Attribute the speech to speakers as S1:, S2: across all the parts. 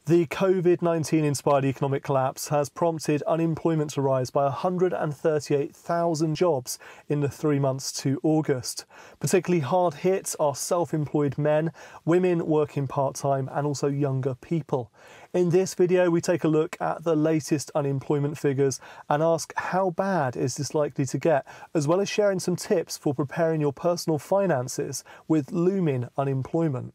S1: The COVID-19 inspired economic collapse has prompted unemployment to rise by 138,000 jobs in the 3 months to August. Particularly hard hit are self-employed men, women working part-time and also younger people. In this video, we take a look at the latest unemployment figures and ask how bad is this likely to get, as well as sharing some tips for preparing your personal finances with looming unemployment.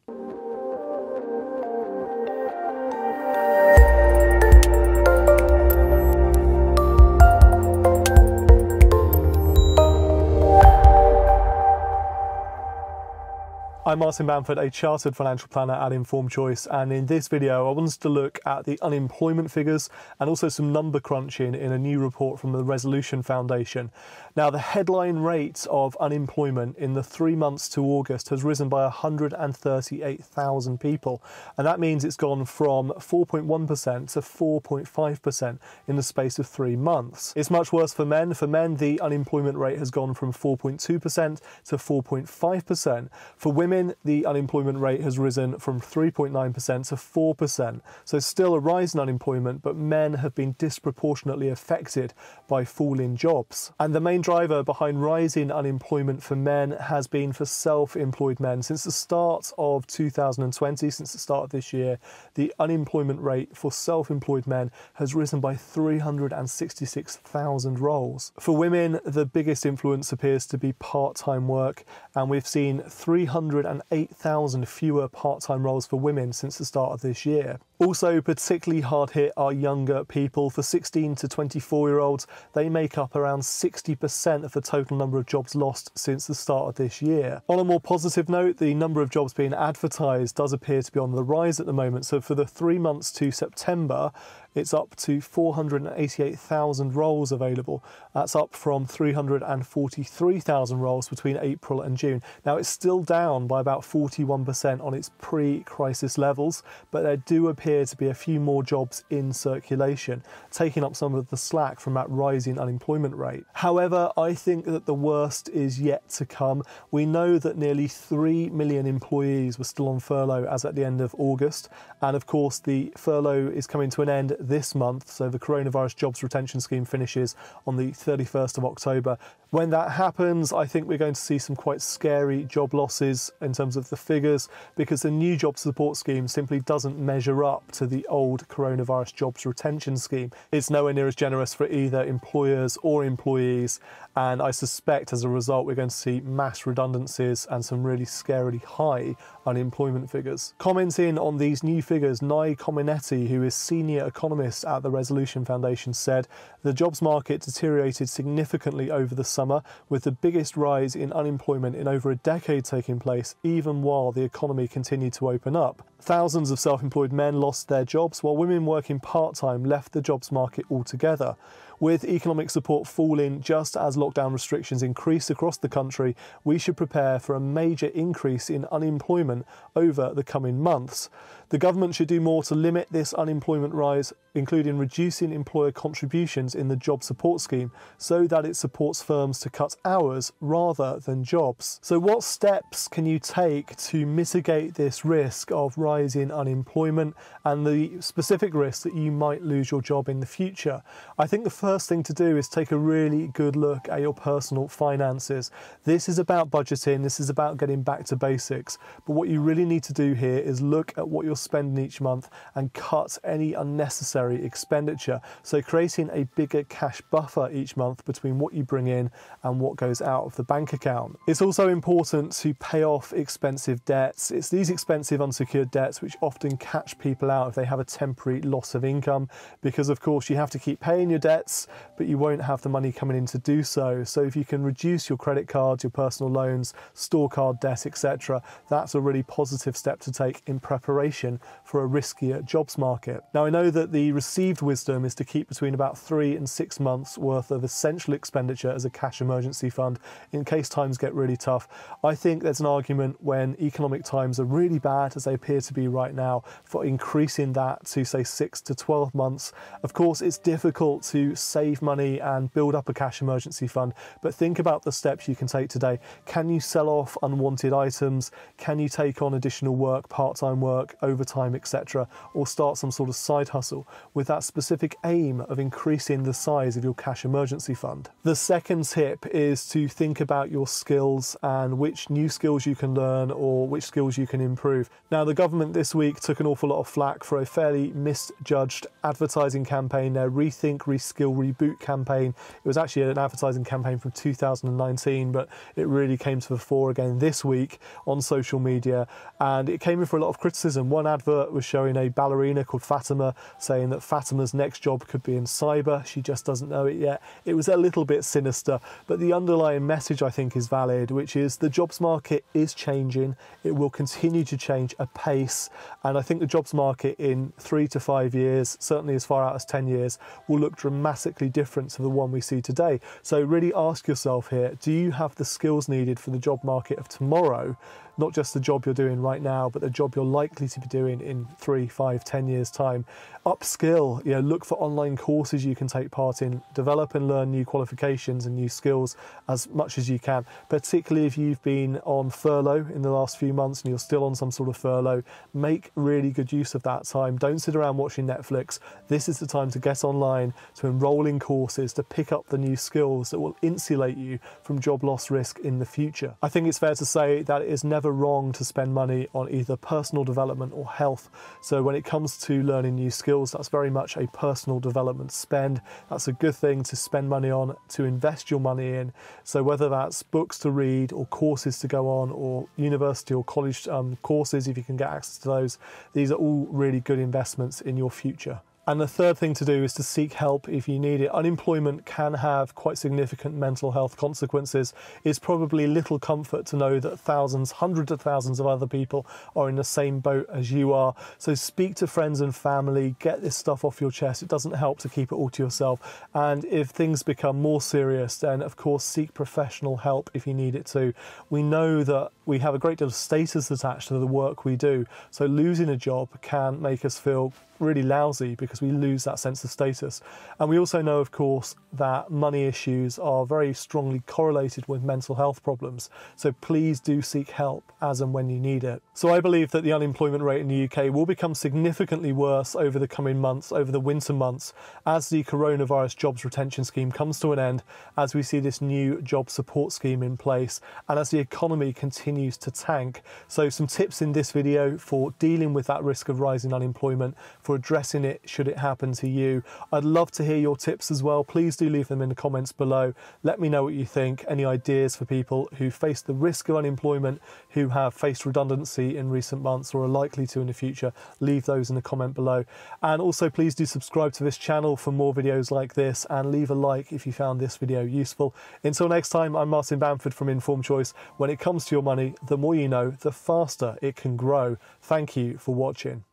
S1: I'm Martin Bamford, a chartered financial planner at Informed Choice, and in this video I wanted to look at the unemployment figures and also some number crunching in a new report from the Resolution Foundation. Now, the headline rate of unemployment in the 3 months to August has risen by 138,000 people, and that means it's gone from 4.1% to 4.5% in the space of 3 months. It's much worse for men. For men, the unemployment rate has gone from 4.2% to 4.5%. For women, the unemployment rate has risen from 3.9% to 4%. So still a rise in unemployment, but men have been disproportionately affected by falling jobs. And the main driver behind rising unemployment for men has been for self-employed men. Since the start of 2020, since the start of this year, the unemployment rate for self-employed men has risen by 366,000 roles. For women, the biggest influence appears to be part-time work, and we've seen 308,000 fewer part-time roles for women since the start of this year. Also, particularly hard hit are younger people. For 16 to 24-year-olds, they make up around 60% of the total number of jobs lost since the start of this year. On a more positive note, the number of jobs being advertised does appear to be on the rise at the moment. So for the 3 months to September, it's up to 488,000 roles available. That's up from 343,000 roles between April and June. Now, it's still down by about 41% on its pre-crisis levels, but there do appear to be a few more jobs in circulation, taking up some of the slack from that rising unemployment rate. However, I think that the worst is yet to come. We know that nearly 3 million employees were still on furlough as at the end of August, and of course the furlough is coming to an end this month, so the coronavirus jobs retention scheme finishes on the 31st of October. When that happens, I think we're going to see some quite scary job losses in terms of the figures, because the new job support scheme simply doesn't measure up to the old coronavirus jobs retention scheme. It's nowhere near as generous for either employers or employees, and I suspect as a result we're going to see mass redundancies and some really scarily high unemployment figures. Commenting on these new figures, commonetti, who is senior economist at the Resolution Foundation, said the jobs market deteriorated significantly over the summer, with the biggest rise in unemployment in over a decade taking place, even while the economy continued to open up. Thousands of self-employed men lost their jobs, while women working part-time left the jobs market altogether. With economic support falling just as lockdown restrictions increase across the country, we should prepare for a major increase in unemployment over the coming months. The government should do more to limit this unemployment rise, including reducing employer contributions in the job support scheme so that it supports firms to cut hours rather than jobs. So what steps can you take to mitigate this risk of rising unemployment and the specific risk that you might lose your job in the future? I think the first thing to do is take a really good look at your personal finances. This is about budgeting, this is about getting back to basics, but what you really need to do here is look at what you're spending each month and cut any unnecessary expenditure. So creating a bigger cash buffer each month between what you bring in and what goes out of the bank account. It's also important to pay off expensive debts. It's these expensive unsecured debts which often catch people out if they have a temporary loss of income, because of course you have to keep paying your debts, but you won't have the money coming in to do so. So if you can reduce your credit cards, your personal loans, store card debt, etc., that's a really positive step to take in preparation for a riskier jobs market. Now, I know that the received wisdom is to keep between about 3 and 6 months worth of essential expenditure as a cash emergency fund in case times get really tough. I think there's an argument when economic times are really bad, as they appear to be right now, for increasing that to say 6 to 12 months. Of course, it's difficult to save money and build up a cash emergency fund, but think about the steps you can take today. Can you sell off unwanted items? Can you take on additional work, part-time work, overtime, etc., or start some sort of side hustle with that specific aim of increasing the size of your cash emergency fund? The second tip is to think about your skills and which new skills you can learn or which skills you can improve. Now, the government this week took an awful lot of flack for a fairly misjudged advertising campaign, their Rethink, Reskill, Reboot campaign. It was actually an advertising campaign from 2019, but it really came to the fore again this week on social media, and it came in for a lot of criticism. One advert was showing a ballerina called Fatima, saying that Fatima's next job could be in cyber. She just doesn't know it yet. It was a little bit sinister, but the underlying message I think is valid, which is the jobs market is changing. It will continue to change apace, and I think the jobs market in 3 to 5 years, certainly as far out as 10 years, will look dramatically different to the one we see today. So really ask yourself here, do you have the skills needed for the job market of tomorrow? Not just the job you're doing right now, but the job you're likely to be doing in 3, 5, 10 years' time. Upskill, look for online courses you can take part in, develop and learn new qualifications and new skills as much as you can, particularly if you've been on furlough in the last few months and you're still on some sort of furlough. Make really good use of that time. Don't sit around watching Netflix. This is the time to get online, to enroll in courses, to pick up the new skills that will insulate you from job loss risk in the future. I think it's fair to say that it is never wrong to spend money on either personal development or health. So when it comes to learning new skills, that's very much a personal development spend. That's a good thing to spend money on, to invest your money in. So whether that's books to read or courses to go on or university or college courses, if you can get access to those, these are all really good investments in your future. And the third thing to do is to seek help if you need it. Unemployment can have quite significant mental health consequences. It's probably little comfort to know that thousands, hundreds of thousands of other people are in the same boat as you are. So speak to friends and family, get this stuff off your chest. It doesn't help to keep it all to yourself. And if things become more serious, then of course seek professional help if you need it to. We know that we have a great deal of status attached to the work we do. So losing a job can make us feel really lousy because we lose that sense of status. And we also know, of course, that money issues are very strongly correlated with mental health problems. So please do seek help as and when you need it. So I believe that the unemployment rate in the UK will become significantly worse over the coming months, over the winter months, as the coronavirus jobs retention scheme comes to an end, as we see this new job support scheme in place, and as the economy continues to tank. So some tips in this video for dealing with that risk of rising unemployment, for addressing it should it happen to you. I'd love to hear your tips as well. Please do leave them in the comments below. Let me know what you think. Any ideas for people who face the risk of unemployment, who have faced redundancy in recent months or are likely to in the future, leave those in the comment below. And also please do subscribe to this channel for more videos like this, and leave a like if you found this video useful. Until next time, I'm Martin Bamford from Informed Choice. When it comes to your money, the more you know, the faster it can grow. Thank you for watching.